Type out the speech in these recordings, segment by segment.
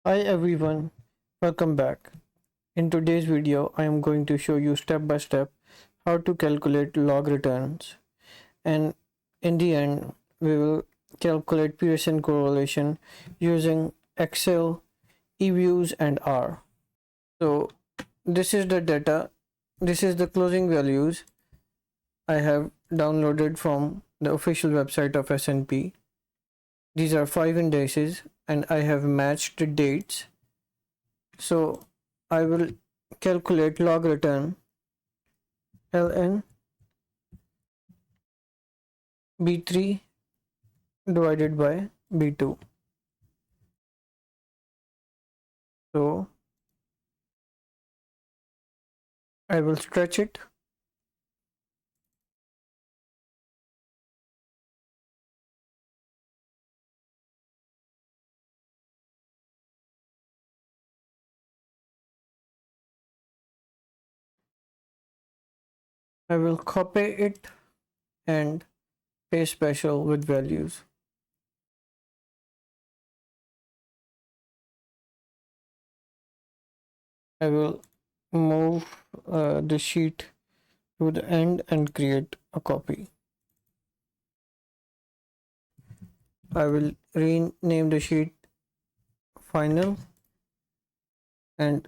Hi everyone, welcome back. In today's video, I am going to show you step by step how to calculate log returns, and in the end, we will calculate Pearson correlation using Excel, EViews and R. So this is the data, this is the closing values I have downloaded from the official website of S&P. These are 5 indices and I have matched the dates. So I will calculate log return ln b3 divided by b2. So I will stretch it. I will copy it and paste special with values. I will move the sheet to the end and create a copy. I will rename the sheet final and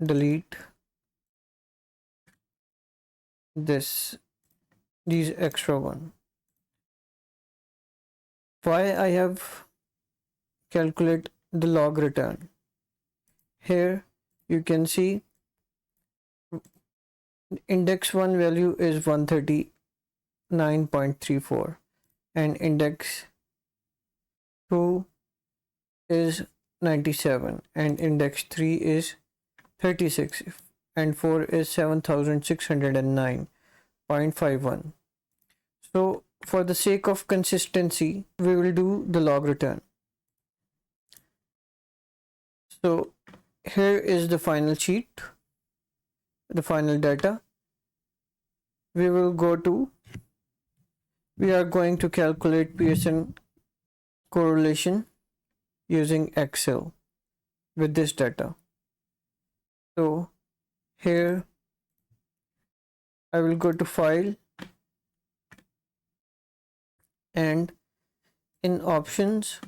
delete these extra one. Why I have calculate the log return? Here you can see index 1 value is 139.34 and index 2 is 97 and index 3 is 36 and 4 is 7609.51. So for the sake of consistency, we will do the log return. So here is the final sheet, the final data. We are going to calculate Pearson correlation using Excel with this data. So here I will go to file and in options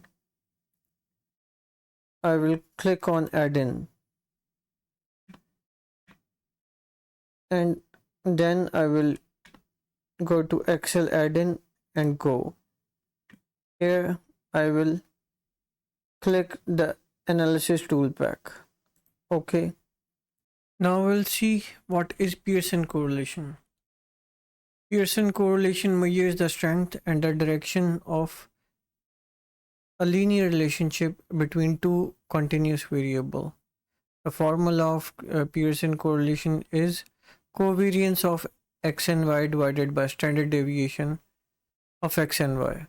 I will click on add-in and then I will go to Excel add-in and go. Here I will click the analysis tool pack. Okay. Now we'll see what is Pearson correlation. Pearson correlation measures the strength and the direction of a linear relationship between two continuous variables. The formula of Pearson correlation is covariance of x and y divided by standard deviation of x and y.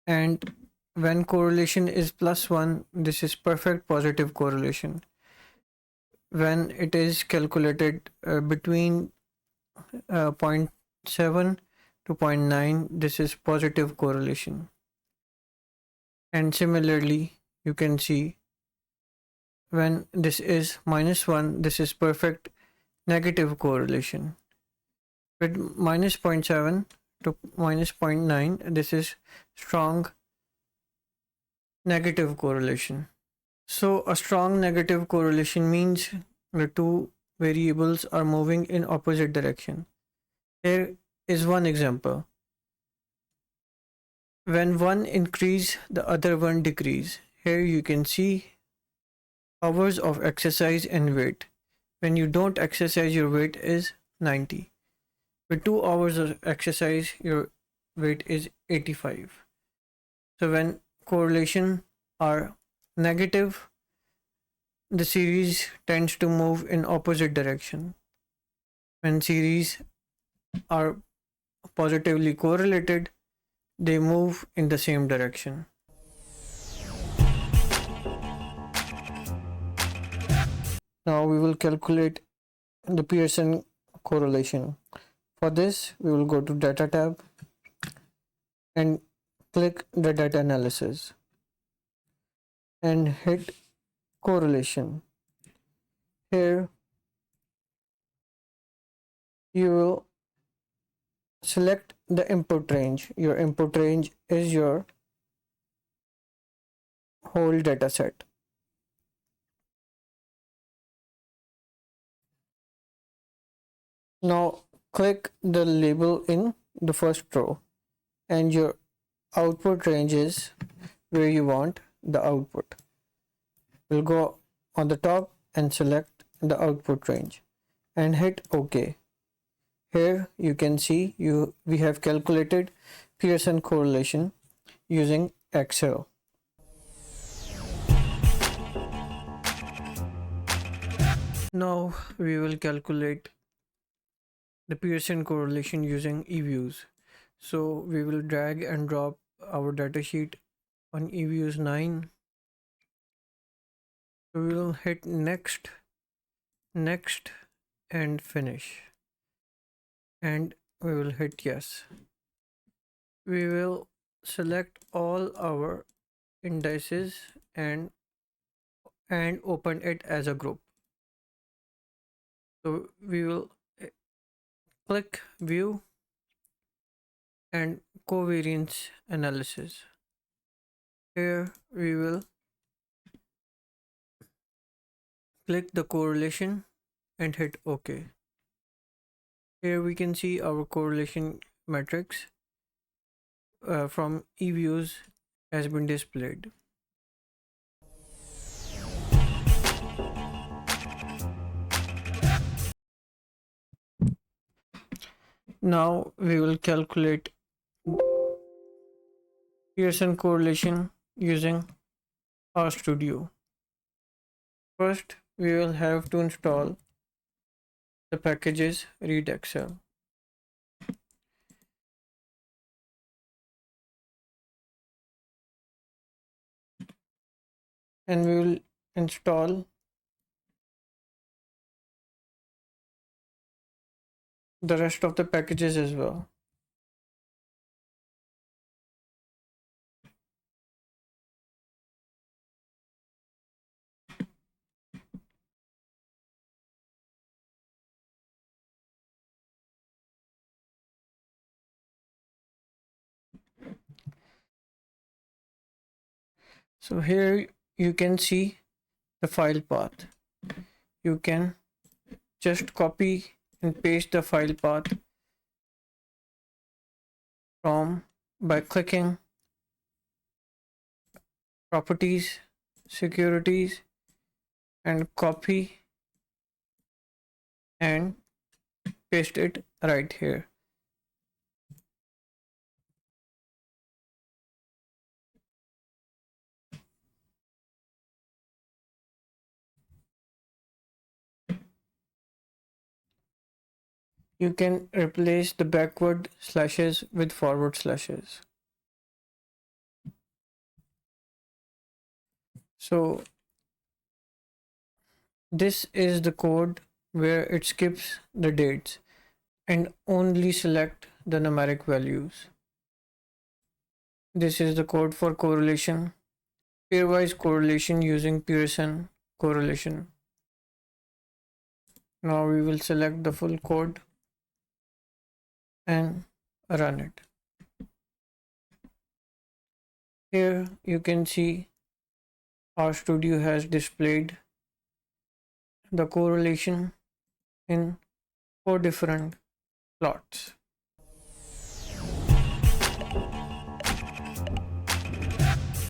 And when correlation is +1, this is perfect positive correlation. When it is calculated between 0.7 to 0.9, this is positive correlation. And similarly, you can see when this is -1, this is perfect negative correlation. With -0.7 to -0.9, this is strong negative correlation. So a strong negative correlation means the two variables are moving in opposite direction. Here is one example. When one increase, the other one decrease. Here you can see hours of exercise and weight. When you don't exercise, your weight is 90. With 2 hours of exercise, your weight is 85. So when correlation are negative, the series tends to move in opposite direction. When series are positively correlated, they move in the same direction. Now we will calculate the Pearson correlation. For this, we will go to Data tab and click the Data Analysis. and hit correlation. Here you will select the input range. Your input range is your whole data set. Now click the label in the first row and your output range is where you want the output. We'll go on the top and select the output range and hit OK. Here you can see we have calculated Pearson correlation using Excel. Now we will calculate the Pearson correlation using EViews. So we will drag and drop our datasheet on EViews 9. We will hit next, next and finish. And we will hit yes. We will select all our indices and open it as a group. So we will click view and covariance analysis. Here we will click the correlation and hit OK. Here we can see our correlation matrix from EViews has been displayed. Now we will calculate Pearson correlation using RStudio. First, we will have to install the packages read Excel. And we will install the rest of the packages as well. So here you can see the file path. You can just copy and paste the file path by clicking properties, securities and copy and paste it right here. You can replace the backward slashes with forward slashes. So this is the code where it skips the dates and only select the numeric values. This is the code for correlation, pairwise correlation using Pearson correlation. Now we will select the full code and run it. Here you can see RStudio has displayed the correlation in 4 different plots.